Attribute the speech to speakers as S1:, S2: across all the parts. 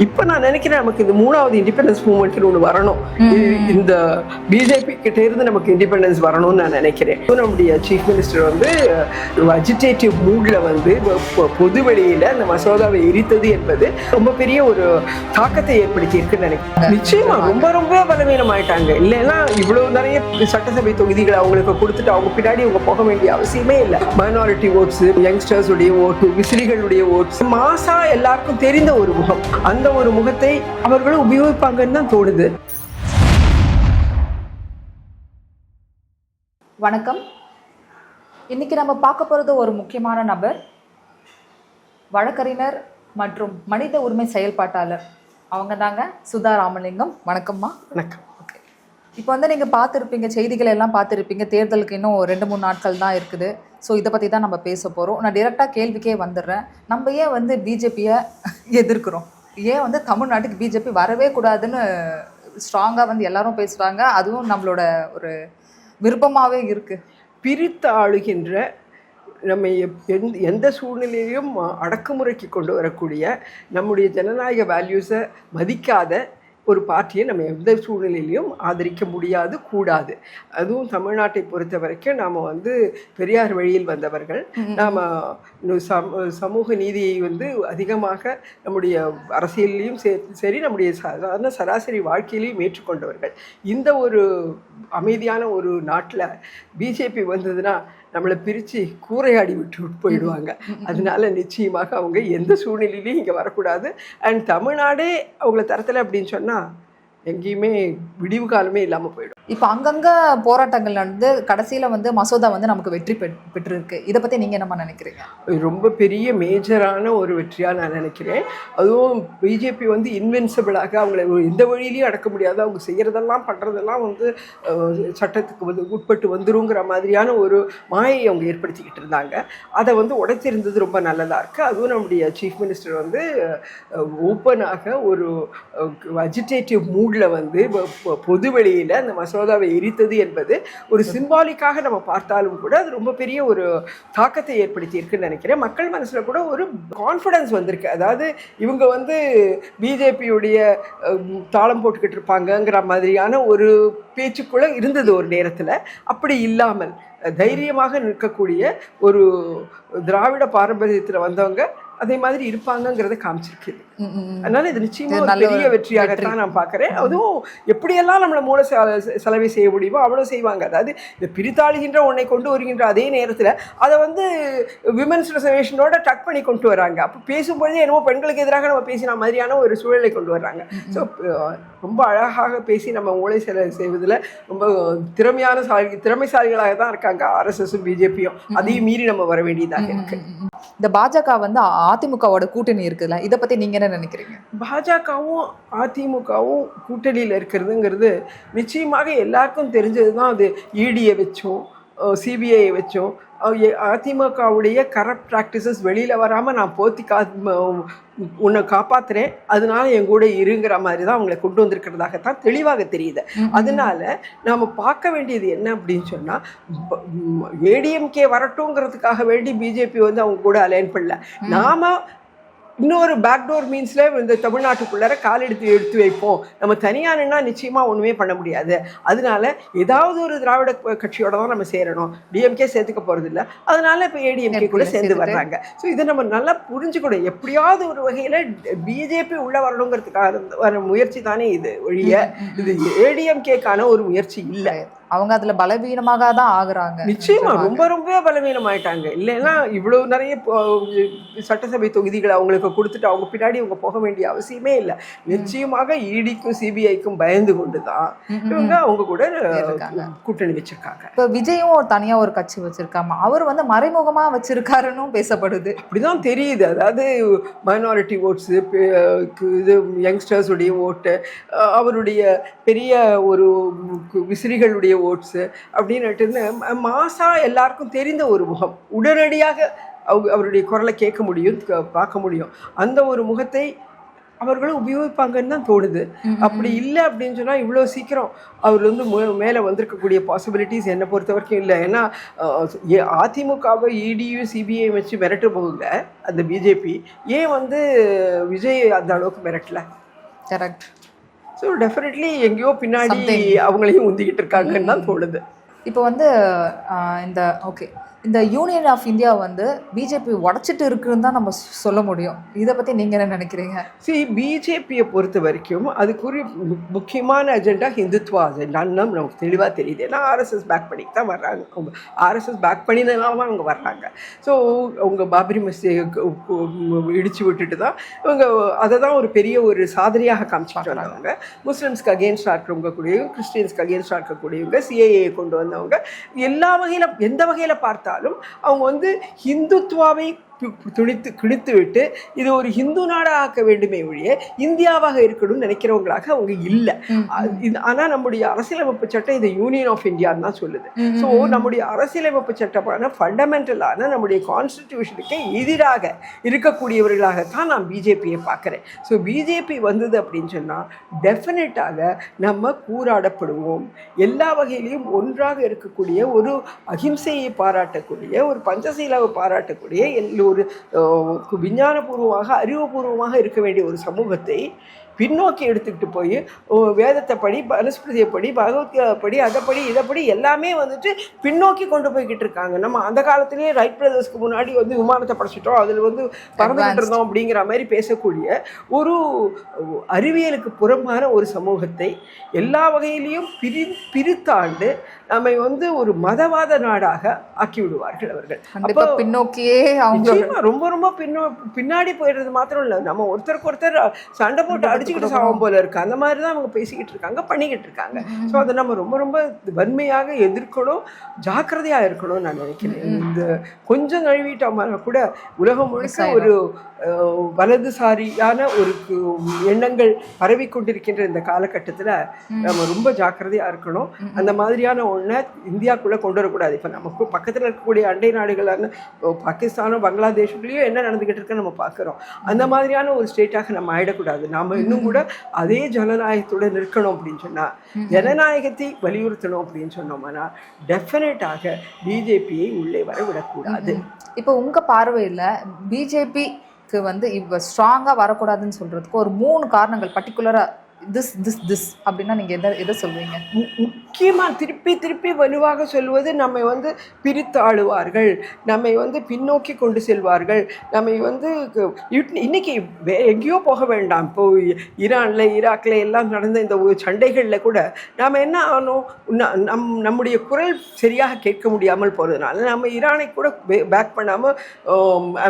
S1: இப்ப நான் நினைக்கிறேன் நமக்கு இந்த மூணாவது இண்டிபெண்டன்ஸ் மூவ்மெண்ட் ஒன்று வரணும். இந்த பிஜேபி கிட்ட இருந்து நமக்கு இண்டிபெண்டன்ஸ் வரணும்னு நான் நினைக்கிறேன். நம்முடைய சீஃப் மினிஸ்டர் வந்து அஜிடேட்டிவ் மூட்ல வந்து பொது வெளியில அந்த மசோதாவை எரித்தது என்பது ரொம்ப பெரிய ஒரு தாக்கத்தை ஏற்படுத்தி இருக்குன்னு நினைக்கிறேன். நிச்சயமா ரொம்ப ரொம்ப பலவீனம் ஆயிட்டாங்க. இல்லைன்னா இவ்வளவு நிறைய சட்டசபை தொகுதிகளை அவங்களுக்கு கொடுத்துட்டு அவங்க பின்னாடி அவங்க போக வேண்டிய அவசியமே இல்லை. மைனாரிட்டி ஓட்ஸ், யங்ஸ்டர்ஸ் உடைய ஓட்டு, விசிறிகளுடைய ஓட்ஸ், மாசா எல்லாருக்கும் தெரிந்த ஒரு முகம். அந்த ஒரு முகத்தை அவர்களும் உபயோகிப்பாங்கன்னு தான் தோணுது.
S2: வணக்கம். இன்னைக்கு நம்ம பார்க்க போறது ஒரு முக்கியமான நபர், வழக்கறிஞர் மற்றும் மனித உரிமை செயல்பாட்டாளர். அவங்க தாங்க சுதா ராமலிங்கம். வணக்கம்மா.
S1: வணக்கம்.
S2: ஓகே, இப்போ வந்து நீங்கள் பார்த்துருப்பீங்க, செய்திகள் எல்லாம் பார்த்துருப்பீங்க. தேர்தலுக்கு இன்னும் 2-3 நாட்கள் தான் இருக்குது. ஸோ இதை பற்றி தான் நம்ம பேச போகிறோம். நான் டைரெக்டாக கேள்விக்கே வந்துடுறேன். நம்ம ஏன் வந்து பிஜேபியை எதிர்க்கிறோம்? ஏன் வந்து தமிழ்நாட்டுக்கு பிஜேபி வரவே கூடாதுன்னு ஸ்ட்ராங்காக வந்து எல்லாரும் பேசுகிறாங்க? அதுவும் நம்மளோட ஒரு விருப்பமாகவே இருக்குது.
S1: பிரித்து ஆளுகின்ற நம்ம எந்த சூழ்நிலையிலும் அடக்குமுறைக்கு கொண்டு வரக்கூடிய நம்முடைய ஜனநாயக வேல்யூஸை மதிக்காத ஒரு பார்ட்டியை நம்ம எந்த சூழ்நிலையிலையும் ஆதரிக்க முடியாது, கூடாது. அதுவும் தமிழ்நாட்டை பொறுத்த வரைக்கும் நாம் வந்து பெரியார் வழியில் வந்தவர்கள். நாம் சமூக நீதியை வந்து அதிகமாக நம்முடைய அரசியலையும் சரி, நம்முடைய சாதாரண சராசரி வாழ்க்கையிலையும் ஏற்றுக்கொண்டவர்கள். இந்த ஒரு அமைதியான ஒரு நாட்டில் பிஜேபி வந்ததுன்னா நம்மளை பிரித்து கூரையாடி விட்டு போயிடுவாங்க. அதனால நிச்சயமாக அவங்க எந்த சூழ்நிலையிலையும் இங்கே வரக்கூடாது. அண்ட் தமிழ்நாடே அவங்கள தரத்தில் அப்படின்னு சொன்னால் எங்கேயுமே விடிவு காலமே இல்லாமல் போயிடும்.
S2: இப்போ அங்கங்கே போராட்டங்கள் நடந்து கடைசியில் வந்து மசோதா வந்து நமக்கு வெற்றி பெற்றிருக்கு. இதை பற்றி நீங்கள் என்னமா நினைக்கிறீங்க?
S1: ரொம்ப பெரிய மேஜரான ஒரு வெற்றியாக நான் நினைக்கிறேன். அதுவும் பிஜேபி வந்து இன்வென்சிபிளாக அவங்கள எந்த வழியிலையும் அடக்க முடியாது. அவங்க செய்கிறதெல்லாம் பண்ணுறதெல்லாம் வந்து சட்டத்துக்கு வந்து உட்பட்டு வந்துருங்கிற மாதிரியான ஒரு மாயை அவங்க ஏற்படுத்திக்கிட்டு இருந்தாங்க. அதை வந்து உடைச்சிருந்தது ரொம்ப நல்லதாக இருக்குது. அதுவும் நம்முடைய சீஃப் மினிஸ்டர் வந்து ஓப்பனாக ஒரு அஜிடேட்டிவ் மூடில் வந்து பொது வெளியில் அந்த மசோதாவை எரித்தது என்பது ஒரு சிம்பாலிக்காக நம்ம பார்த்தாலும் கூட அது ரொம்ப பெரிய ஒரு தாக்கத்தை ஏற்படுத்தி இருக்குன்னு நினைக்கிறேன். மக்கள் மனசில் கூட ஒரு கான்ஃபிடன்ஸ் வந்திருக்கு. அதாவது இவங்க வந்து பிஜேபியுடைய தாளம் போட்டுக்கிட்டு இருப்பாங்கங்கிற மாதிரியான ஒரு பேச்சுக்குள்ள இருந்தது ஒரு நேரத்தில். அப்படி இல்லாமல் தைரியமாக நிற்கக்கூடிய ஒரு திராவிட பாரம்பரியத்தில் வந்தவங்க அதே மாதிரி இருப்பாங்கங்கிறத காமிச்சிருக்கு. அதனால இது நிச்சயமா பெரிய வெற்றியாகத்தான் நான் பார்க்குறேன். அதுவும் எப்படியெல்லாம் நம்மளை மூல செலவை செய்ய முடியுமோ அவ்வளோ செய்வாங்க. அதாவது இந்த பிரித்தாளுகின்ற ஒன்றை கொண்டு வருகின்ற அதே நேரத்தில் அதை வந்து விமன்ஸ் ரிசர்வேஷனோட டக் பண்ணி கொண்டு வராங்க. அப்போ பேசும்பொழுதே என்னமோ பெண்களுக்கு எதிராக நம்ம பேசின மாதிரியான ஒரு சூழலை கொண்டு வர்றாங்க. ஸோ ரொம்ப அழகாக பேசி நம்ம மூளை செலவு செய்வதில் ரொம்ப திறமைசாலிகளாக தான் இருக்காங்க ஆர்எஸ்எஸும் பிஜேபியும். அதையும் மீறி நம்ம வர வேண்டியதாக இருக்கு.
S2: இந்த பாஜக வந்து அதிமுகவோட கூட்டணி இருக்குல்ல, இதை பற்றி நீங்கள் என்ன நினைக்கிறீங்க?
S1: பாஜகவும் அதிமுகவும் கூட்டணியில் இருக்கிறதுங்கிறது நிச்சயமாக எல்லாருக்கும் தெரிஞ்சது தான். அது இடியை வச்சோம், சிபிஐயை வச்சோம், அதிமுகவுடைய கரப்ட் ப்ராக்டிசஸ் வெளியில் வராமல் நான் உன்னை காப்பாற்றுறேன், அதனால என் கூட இருங்கிற மாதிரி தான் அவங்களை கொண்டு வந்திருக்கிறதாகத்தான் தெளிவாக தெரியுது. அதனால நாம் பார்க்க வேண்டியது என்ன அப்படின்னு சொன்னால், ஏடிஎம்கே வரட்டுங்கிறதுக்காக வேண்டி பிஜேபி வந்து அவங்க கூட அலைன் பண்ணல. நாம் இன்னொரு பேக்டோர் மீன்ஸில் இந்த தமிழ்நாட்டுக்குள்ளார கால் எடுத்து வைப்போம். நம்ம தனியானா நிச்சயமாக ஒன்றுமே பண்ண முடியாது. அதனால ஏதாவது ஒரு திராவிட கட்சியோட தான் நம்ம சேரணும். டிஎம்கே சேர்த்துக்க போகிறது இல்லை. அதனால இப்போ ஏடிஎம்கே கூட சேர்ந்து வர்றாங்க. ஸோ இதை நம்ம நல்லா புரிஞ்சுக்கணும். எப்படியாவது ஒரு வகையில் பிஜேபி உள்ள வரணுங்கிறதுக்காக வர முயற்சி தானே இது ஒழிய இது ஏடிஎம்கேக்கான ஒரு முயற்சி இல்லை.
S2: அவங்க அதுல பலவீனமாக தான் ஆகுறாங்க.
S1: நிச்சயமா ரொம்ப ரொம்ப பலவீனம் ஆயிட்டாங்க. இல்லைன்னா இவ்வளவு நிறைய சட்டசபை தொகுதிகளை அவங்களுக்கு கொடுத்துட்டு அவங்க பின்னாடி அவங்க போக வேண்டிய அவசியமே இல்லை. நிச்சயமாக இடிக்கும் சிபிஐக்கும் பயந்து கொண்டுதான் இவங்க அவங்க கூட கூட்டணி வச்சிருக்காங்க.
S2: இப்ப விஜயும் தனியா ஒரு கட்சி வச்சிருக்காம, அவர் வந்து மறைமுகமா வச்சிருக்காருன்னு பேசப்படுது.
S1: அப்படிதான் தெரியுது. அதாவது மைனாரிட்டி ஓட்ஸ், இது யங்ஸ்டர்ஸ் உடைய ஓட்டு, அவருடைய பெரிய ஒரு விசிறிகளுடைய ஓட்ஸு அப்படின்னுட்டு மாசா எல்லாருக்கும் தெரிந்த ஒரு முகம். உடனடியாக அவருடைய குரலை கேட்க முடியும், பார்க்க முடியும். அந்த ஒரு முகத்தை அவர்களும் உபயோகிப்பாங்கன்னு தான் தோணுது. அப்படி இல்லை அப்படின்னு சொன்னால் இவ்வளோ சீக்கிரம் அவர் வந்து மேலே வந்திருக்கக்கூடிய பாசிபிலிட்டிஸ் என்னை பொறுத்த வரைக்கும் இல்லை. ஏன்னா அதிமுகவை இடியும் சிபிஐ வச்சு மிரட்டு போகுங்க அந்த பிஜேபி, ஏன் வந்து விஜய் அந்த அளவுக்கு மிரட்டல?
S2: கரெக்ட்.
S1: ஸோ டெஃபினெட்லி எங்கேயோ பின்னாடி அவங்களையும் உந்திக்கிட்டு இருக்காங்கன்னு தான் தோணுது.
S2: இப்போ வந்து இந்த யூனியன் ஆஃப் இந்தியா வந்து பிஜேபி உடச்சிட்டு இருக்குன்னு தான் நம்ம சொல்ல முடியும். இதை பற்றி நீங்கள் என்ன நினைக்கிறீங்க?
S1: பிஜேபியை பொறுத்த வரைக்கும் அதுக்குரிய முக்கியமான அஜெண்டா ஹிந்துத்வா அஜெண்டான்னு நமக்கு தெளிவாக தெரியுது. ஏன்னா ஆர்எஸ்எஸ் பேக் பண்ணி தான் வர்றாங்க. அவங்க ஆர்எஸ்எஸ் பேக் பண்ணினால தான் அவங்க வர்றாங்க. ஸோ அவங்க பாபரி மசூதியை இடித்து விட்டுட்டு தான் இவங்க அதை தான் ஒரு பெரிய ஒரு சாதனையாக காமிச்சிட்டு வந்தவங்க. முஸ்லிம்ஸ்க்கு அகேன்ஸ்டாக இருக்கிறவங்க கூடயும் கிறிஸ்டியன்ஸ்க்கு அகேன்ஸ்டாக இருக்கக்கூடியவங்க, சிஏஏ கொண்டு வந்தவங்க, எல்லா வகையில் எந்த வகையில் பார்த்தா அவங்க வந்து ஹிந்துத்வாவை கிழித்து விட்டு இது ஒரு ஹிந்து நாடாக ஆக்க வேண்டுமே ஒழிய இந்தியாவாக இருக்கணும்னு நினைக்கிறவங்களாக அவங்க இல்லை. ஆனால் நம்முடைய அரசியலமைப்பு சட்டம் இது யூனியன் ஆஃப் இந்தியான்னு தான் சொல்லுது. ஸோ நம்முடைய அரசியலமைப்பு சட்டமான ஃபண்டமெண்டலான நம்முடைய கான்ஸ்டிடியூஷனுக்கு எதிராக இருக்கக்கூடியவர்களாகத்தான் நான் பிஜேபியை பார்க்குறேன். ஸோ பிஜேபி வந்தது அப்படின்னு சொன்னால் டெஃபினட்டாக நம்ம கூறாடப்படுவோம். எல்லா வகையிலையும் ஒன்றாக இருக்கக்கூடிய ஒரு அகிம்சையை பாராட்டக்கூடிய ஒரு பஞ்சசீலாவை பாராட்டக்கூடிய ஒரு விஞ்ஞானபூர்வமாக அறிவுபூர்வமாக இருக்க வேண்டிய ஒரு சமூகத்தை பின்னோக்கி எடுத்துக்கிட்டு போய் வேதத்தை படி, மனுஸ்மிருதியை படி, பகவத்கீதை படி, அதைப்படி இதைப்படி எல்லாமே வந்துட்டு பின்னோக்கி கொண்டு போய்கிட்டு இருக்காங்க. நம்ம அந்த காலத்திலேயே ரைட் பிரதர்ஸ்க்கு முன்னாடி வந்து விமானத்தை படைச்சிட்டோம், அதில் வந்து பறந்துகிட்டு இருந்தோம் அப்படிங்கிற மாதிரி பேசக்கூடிய ஒரு அறிவியலுக்கு புறம்பான ஒரு சமூகத்தை எல்லா வகையிலையும் பிரித்தாண்டு நம்மை வந்து ஒரு மதவாத நாடாக ஆக்கி விடுவார்கள் அவர்கள். அப்போ
S2: பின்னோக்கியே
S1: ரொம்ப ரொம்ப பின்னாடி போயிடுறது மாத்திரம் இல்லை, நம்ம ஒருத்தருக்கு ஒருத்தர் சண்டை போட்டு அடிச்சுக்கிட்டு சாகும் போல இருக்கு. அந்த மாதிரி தான் அவங்க பேசிக்கிட்டு இருக்காங்க, பண்ணிக்கிட்டு இருக்காங்க. ஸோ அதை நம்ம ரொம்ப ரொம்ப வன்மையாக எதிர்க்கணும், ஜாக்கிரதையாக இருக்கணும்னு நான் நினைக்கிறேன். இந்த கொஞ்சம் நழுவிட்டோம்னா கூட உலகம் முழுக்க ஒரு வலதுசாரியான ஒரு எண்ணங்கள் பரவி கொண்டிருக்கின்ற இந்த காலகட்டத்தில் நம்ம ரொம்ப ஜாக்கிரதையாக இருக்கணும். அந்த மாதிரியான ஒன்றை இந்தியாவுக்குள்ளே கொண்டு வரக்கூடாது. இப்போ நமக்கு பக்கத்தில் இருக்கக்கூடிய அண்டை நாடுகளான பாகிஸ்தானும் பங்களாதேஷ்லேயும் என்ன நடந்துக்கிட்டு இருக்குன்னு நம்ம பார்க்குறோம். அந்த மாதிரியான ஒரு ஸ்டேட்டாக நம்ம ஆகிடக்கூடாது. நாம் இன்னும் கூட அதே ஜனநாயகத்துடன் இருக்கணும் அப்படின்னு சொன்னால், ஜனநாயகத்தை வலியுறுத்தணும் அப்படின்னு சொன்னோம்னா டெஃபினட்டாக பிஜேபியை உள்ளே வர விடக்கூடாது.
S2: இப்போ உங்கள் பார்வையில் பிஜேபிக்கு வந்து இப்போ ஸ்ட்ராங்காக வரக்கூடாதுன்னு சொல்கிறதுக்கு ஒரு 3 காரணங்கள் பர்டிகுலராக திஸ் அப்படின்னா நீங்கள் எதை சொல்வீங்க?
S1: முக்கியமாக திருப்பி வலுவாக சொல்வது, நம்மை வந்து பிரித்து ஆளுவார்கள், நம்மை வந்து பின்னோக்கி கொண்டு செல்வார்கள், நம்மை வந்து இன்னைக்கு எங்கேயோ போக வேண்டாம். இப்போது ஈரானில் ஈராக்கில் எல்லாம் நடந்த இந்த சண்டைகளில் கூட நாம் என்ன ஆனோம், நம்முடைய குரல் சரியாக கேட்க முடியாமல் போகிறதுனால நம்ம ஈரானை கூட பேக் பண்ணாமல்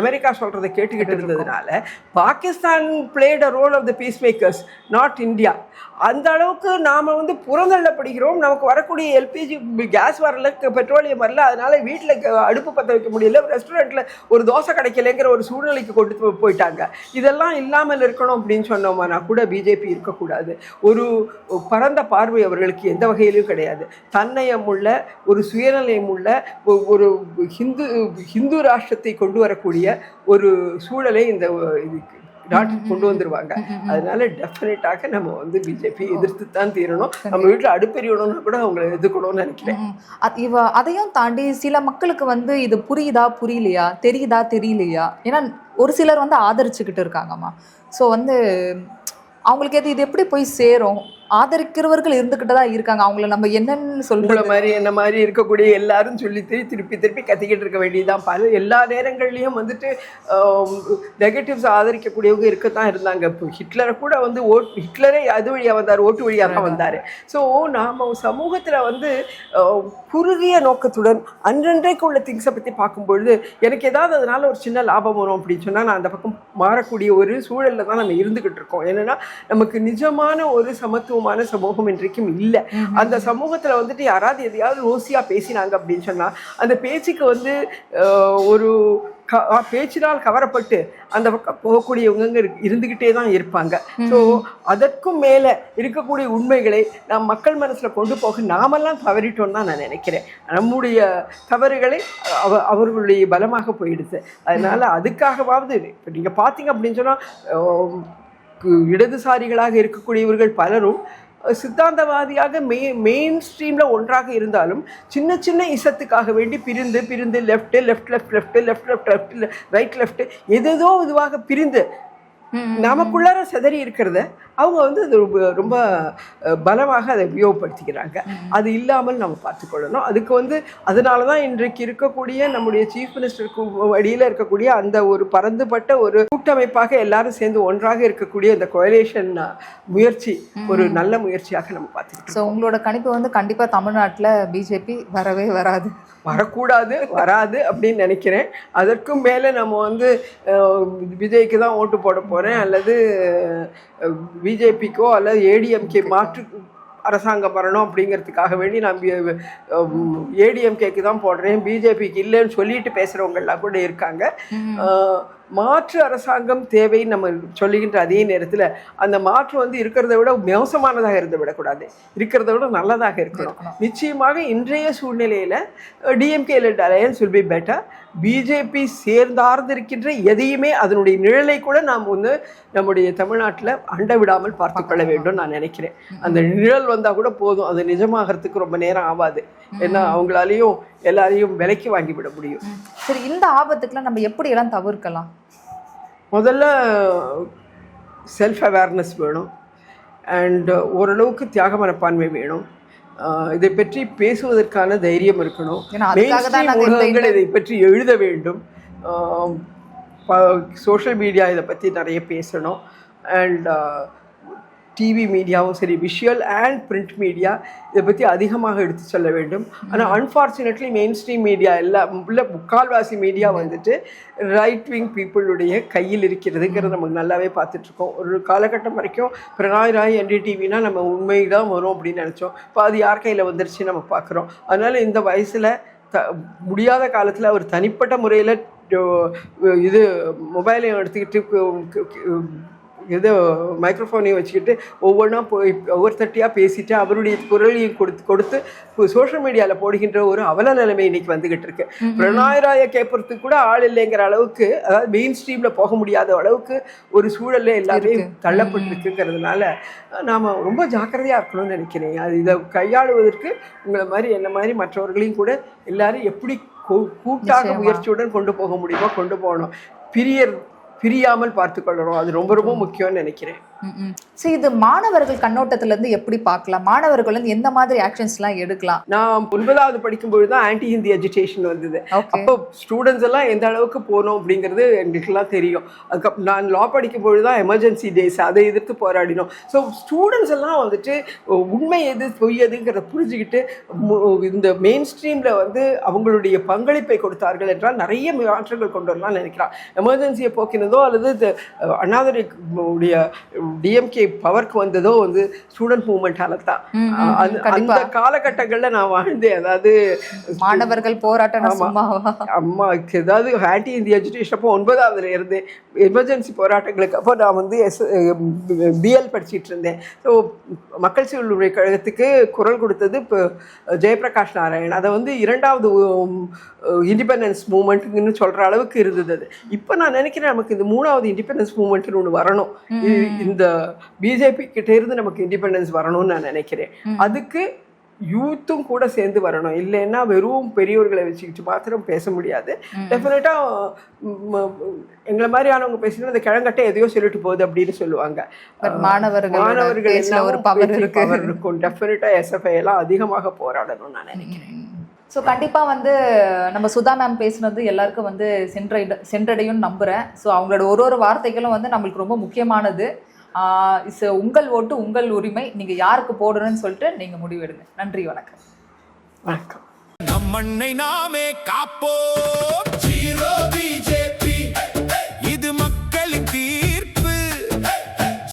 S1: அமெரிக்கா சொல்கிறத கேட்டுக்கிட்டு இருந்ததுனால Pakistan played a role of the peace makers, not India. அந்த அளவுக்கு நாம் வந்து புறந்தள்ளப்படுகிறோம். நமக்கு வரக்கூடிய எல்பிஜி கேஸ் வரல, பெட்ரோலியம் வரல, அதனால் வீட்டில் அடுப்பு பற்ற வைக்க முடியல, ரெஸ்டாரண்ட்டில் ஒரு தோசை கிடைக்கலைங்கிற ஒரு சூழ்நிலைக்கு கொண்டு போயிட்டாங்க. இதெல்லாம் இல்லாமல் இருக்கணும் அப்படின்னு சொன்னோம்னா கூட பிஜேபி இருக்கக்கூடாது. ஒரு பரந்த பார்வை அவர்களுக்கு எந்த வகையிலும் கிடையாது. தன்னயம் உள்ள ஒரு சுயநலம் உள்ள ஒரு ஹிந்து ராஷ்டிரத்தை கொண்டு வரக்கூடிய ஒரு சூழலை இந்த நாட்டுக்கு கொண்டு வந்துருவாங்க. அதனால டெஃபினட்டாக நம்ம வந்து பிஜேபி எதிர்த்து தான் தீரணும். நம்ம வீட்டில் அடுப்பெரியணும்னா கூட அவங்களை எதிர்க்கணும்னு நினைக்கிறேன்.
S2: அதையும் தாண்டி சில மக்களுக்கு வந்து இது புரியுதா புரியலையா, தெரியுதா தெரியலையா, ஏன்னா ஒரு சிலர் வந்து ஆதரிச்சுக்கிட்டு இருக்காங்கம்மா. ஸோ வந்து அவங்களுக்கு இது எப்படி போய் சேரும்? ஆதரிக்கிறவர்கள் இருந்துக்கிட்டு தான் இருக்காங்க. அவங்கள நம்ம என்னன்னு சொல்கிற
S1: மாதிரி என்ன மாதிரி இருக்கக்கூடிய எல்லாரும் சொல்லி திருப்பி கத்திக்கிட்டு இருக்க வேண்டியதுதான். எல்லா நேரங்கள்லையும் வந்துட்டு நெகட்டிவ்ஸ் ஆதரிக்கக்கூடியவங்க இருக்கத்தான் இருந்தாங்க. இப்போ ஹிட்லரை கூட வந்து ஹிட்லரே அது வழியாக வந்தார், ஓட்டு வழியாக தான் வந்தார். ஸோ நாம் சமூகத்தில் வந்து குறுகிய நோக்கத்துடன் அன்றன்றைக்கு உள்ள திங்ஸை பற்றி பார்க்கும்பொழுது எனக்கு ஏதாவது அதனால் ஒரு சின்ன லாபம் வரும் அப்படின்னு சொன்னால் நான் அந்த பக்கம் மாறக்கூடிய ஒரு சூழலில் தான் நம்ம இருந்துக்கிட்டு இருக்கோம். என்னென்னா நமக்கு நிஜமான ஒரு சமத்துவமான சமூகம் இன்றைக்கும் இல்லை. அந்த சமூகத்தில் வந்துட்டு யாராவது எதையாவது ரோசியாக பேசினாங்க அப்படின்னு சொன்னால் அந்த பேச்சுக்கு வந்து ஒரு பேச்சினால் கவரப்பட்டு அந்த பக்கம் போகக்கூடியவங்க இருந்துக்கிட்டே தான் இருப்பாங்க. ஸோ அதற்கும் மேலே இருக்கக்கூடிய உண்மைகளை நாம் மக்கள் மனசில் கொண்டு போக நாமெல்லாம் தவறிட்டோன்னு தான் நான் நினைக்கிறேன். நம்முடைய தவறுகளை அவர்களுடைய பலமாக போயிடுது. அதனால் அதுக்காகவாவது இப்போ நீங்கள் பார்த்தீங்க அப்படின்னு சொன்னால் இடதுசாரிகளாக இருக்கக்கூடியவர்கள் பலரும் சித்தாந்தவாதியாக மெயின் ஸ்ட்ரீமில் ஒன்றாக இருந்தாலும் சின்ன சின்ன இசத்துக்காக வேண்டி பிரிந்து லெஃப்ட் ரைட் லெஃப்ட் எதோ இதுவாக பிரிந்து நமக்குள்ளார சிதறி இருக்கிறத அவங்க வந்து அது ரொம்ப பலமாக அதை உபயோகப்படுத்திக்கிறாங்க. அது இல்லாமல் நம்ம பார்த்துக்கொள்ளணும். அதுக்கு வந்து அதனால தான் இன்றைக்கு இருக்கக்கூடிய நம்முடைய சீஃப் மினிஸ்டருக்கு வழியில் இருக்கக்கூடிய அந்த ஒரு பரந்துபட்ட ஒரு கூட்டமைப்பாக எல்லாரும் சேர்ந்து ஒன்றாக இருக்கக்கூடிய இந்த கோயலேஷன் முயற்சி ஒரு நல்ல முயற்சியாக நம்ம பார்த்துக்கிட்டோம்.
S2: ஸோ உங்களோட கணிப்பு வந்து கண்டிப்பாக தமிழ்நாட்டில் பிஜேபி வரவே வராது,
S1: வராது அப்படின்னு நினைக்கிறேன். அதற்கும் மேலே நம்ம வந்து விஜய்க்கு தான் ஓட்டு போட போகிறேன் அல்லது பிஜேபிக்கோ அல்லது ஏடிஎம்கே மாற்று அரசாங்கம் வரணும் அப்படிங்கிறதுக்காக வேண்டி நான் ஏடிஎம்கேக்கு தான் போடுறேன், பிஜேபிக்கு இல்லைன்னு சொல்லிட்டு பேசுகிறவங்கெல்லாம் கூட இருக்காங்க. மாற்று அரசாங்கம் தேவைன்னு நம்ம சொல்லுகின்ற அதே நேரத்தில் அந்த மாற்று வந்து இருக்கிறத விட மோசமானதாக இருந்து விடக்கூடாது, இருக்கிறத விட நல்லதாக இருக்கணும். நிச்சயமாக இன்றைய சூழ்நிலையில் DMK led alliance will be better. BJP சேர்ந்தார்ந்திருக்கின்ற எதையுமே அதனுடைய நிழலை கூட நாம் வந்து நம்முடைய தமிழ்நாட்டில் அண்ட விடாமல் பார்த்துக்கொள்ள வேண்டும் நான் நினைக்கிறேன். அந்த நிழல் வந்தால் கூட போதும், அது நிஜமாகறதுக்கு ரொம்ப நேரம் ஆகாது. ஏன்னா அவங்களாலையும் எல்லாரையும் விலைக்கு வாங்கிவிட முடியும்.
S2: சரி, இந்த ஆபத்துக்குலாம் நம்ம எப்படி எல்லாம் தவிர்க்கலாம்?
S1: முதல்ல செல்ஃப் அவேர்னஸ் வேணும் அண்ட் ஓரளவுக்கு தியாக மனப்பான்மை வேணும். இதை பற்றி பேசுவதற்கான தைரியம் இருக்கணும். ஊடகங்கள் இதை பற்றி எழுத வேண்டும். சோஷியல் மீடியா இதை பற்றி நிறைய பேசணும். அண்ட் டிவி மீடியாவும் சரி, விஷுவல் அண்ட் பிரிண்ட் மீடியா இதை பற்றி அதிகமாக எடுத்து சொல்ல வேண்டும். ஆனால் அன்ஃபார்ச்சுனேட்லி மெயின் ஸ்ட்ரீம் மீடியா எல்லாம் உள்ள முக்கால்வாசி மீடியா வந்துட்டு ரைட் விங் பீப்புளுடைய கையில் இருக்கிறதுங்கிறத நம்ம நல்லாவே பார்த்துட்ருக்கோம். ஒரு காலகட்டம் வரைக்கும் பிரணாய் ராய் என்டிடிவினா நம்ம உண்மைதான் வரும் அப்படின்னு நினச்சோம். இப்போ அது யார் கையில் வந்துருச்சு நம்ம பார்க்குறோம். அதனால் இந்த வயசில் முடியாத காலத்தில் அவர் தனிப்பட்ட முறையில் இது மொபைலையும் எடுத்துக்கிட்டு இது மைக்ரோஃபோனையும் வச்சுக்கிட்டு ஒவ்வொன்றா ஒவ்வொருத்தட்டியாக பேசிட்டு அவருடைய குரலையும் கொடுத்து சோஷியல் மீடியாவில் போடுகின்ற ஒரு அவல நிலைமை இன்னைக்கு வந்துகிட்டு இருக்கு. பிரணாய் ராயை கேட்பறதுக்கு கூட ஆள் இல்லைங்கிற அளவுக்கு, அதாவது மெயின் ஸ்ட்ரீமில் போக முடியாத அளவுக்கு ஒரு சூழலில் எல்லாமே தள்ளப்பட்டிருக்குங்கிறதுனால நாம் ரொம்ப ஜாக்கிரதையாக இருக்கணும்னு நினைக்கிறேன். அது இதை கையாளுவதற்கு உங்களை மாதிரி என்ன மாதிரி மற்றவர்களையும் கூட எல்லாரும் எப்படி கூட்டாக முயற்சியுடன் கொண்டு போக முடியுமோ கொண்டு போகணும். பிரியாமல் பார்த்துக்கொள்ளணும். அது ரொம்ப ரொம்ப முக்கியம்னு நினைக்கிறேன்.
S2: சரி, இது மாணவர்கள் கண்ணோட்டத்திலேருந்து எப்படி பார்க்கலாம்? மாணவர்கள் வந்து எந்த மாதிரி ஆக்ஷன்ஸ்லாம் எடுக்கலாம்?
S1: நான் 9வது படிக்கும்போது தான் ஆன்டி ஹிந்தி எஜுகேஷன் வந்தது. அப்போ ஸ்டூடெண்ட்ஸ் எல்லாம் எந்த அளவுக்கு போனோம் அப்படிங்கிறது எங்களுக்குலாம் தெரியும். அதுக்கப்புறம் நான் லா படிக்கும்போது தான் எமர்ஜென்சி டேஸ், அதை எதிர்த்து போராடினோம். ஸோ ஸ்டூடெண்ட்ஸ் எல்லாம் வந்துட்டு உண்மை எது பொய் எதுங்கிறத புரிஞ்சுக்கிட்டு இந்த மெயின் ஸ்ட்ரீமில் வந்து அவங்களுடைய பங்களிப்பை கொடுத்தார்கள் என்றால் நிறைய மாற்றங்கள் கொண்டு வரலாம்னு நினைக்கிறான். எமர்ஜென்சியை போக்கினதோ அல்லது அண்ணாதுரை உடைய டிஎம்கே பவருக்கு வந்ததோ வந்து ஸ்டூடெண்ட் மூவ்மெண்டால தான். அந்த காலகட்டங்களில் நான் வாழ்ந்தேன். அதாவது
S2: மாணவர்கள் போராட்டம்
S1: அம்மா ஏதாவது ஆன்டி இந்திய எஜுகேஷன் அப்போ 9ஆவதுல இருந்தேன். எமர்ஜென்சி போராட்டங்களுக்கு அப்போ நான் வந்து பிஎல் படிச்சுட்டு இருந்தேன். ஸோ மக்கள் சேவை கழகத்துக்கு குரல் கொடுத்தது இப்போ ஜெயபிரகாஷ் நாராயண். அதை வந்து 2வது இண்டிபெண்டன்ஸ் மூமெண்ட்டுன்னு சொல்கிற அளவுக்கு இருந்தது. அது இப்போ நான் நினைக்கிறேன் நமக்கு இந்த 3வது இண்டிபெண்டன்ஸ் மூமெண்ட்டுன்னு ஒன்று வரணும். இந்த பிஜேபி கிட்ட இருந்து நமக்கு இண்டிபெண்டன்ஸ் வரணும்னு நான் நினைக்கிறேன். அதுக்கு யூத்தும் கூட சேர்ந்து வரணும். இல்லைன்னா வெறும் பெரியவர்களை வச்சுக்கிட்டு மாத்திரம் பேச முடியாது. டெஃபினட்டாக எங்களை மாதிரியானவங்க பேசினா அந்த கிழங்கட்டை எதையோ சொல்லிட்டு போகுது அப்படின்னு சொல்லுவாங்க. மாணவர்கள் பவர் இருக்கும். டெஃபினட்டாக எஸ்எஃப்ஐ எல்லாம் அதிகமாக போராடணும்னு நான் நினைக்கிறேன்.
S2: ஸோ கண்டிப்பாக வந்து நம்ம சுதா மேம் பேசுனது எல்லாருக்கும் வந்து சென்றடையும் நம்புகிறேன். ஸோ அவங்களோட ஒரு வார்த்தைகளும் வந்து நம்மளுக்கு ரொம்ப முக்கியமானது. உங்கள் ஓட்டு உங்கள் உரிமை, நீங்கள் யாருக்கு போடணும்னு சொல்லிட்டு நீங்கள் முடிவெடுங்க. நன்றி, வணக்கம்.
S1: வணக்கம்.
S3: நம் மண்ணை நாமே காப்போம்.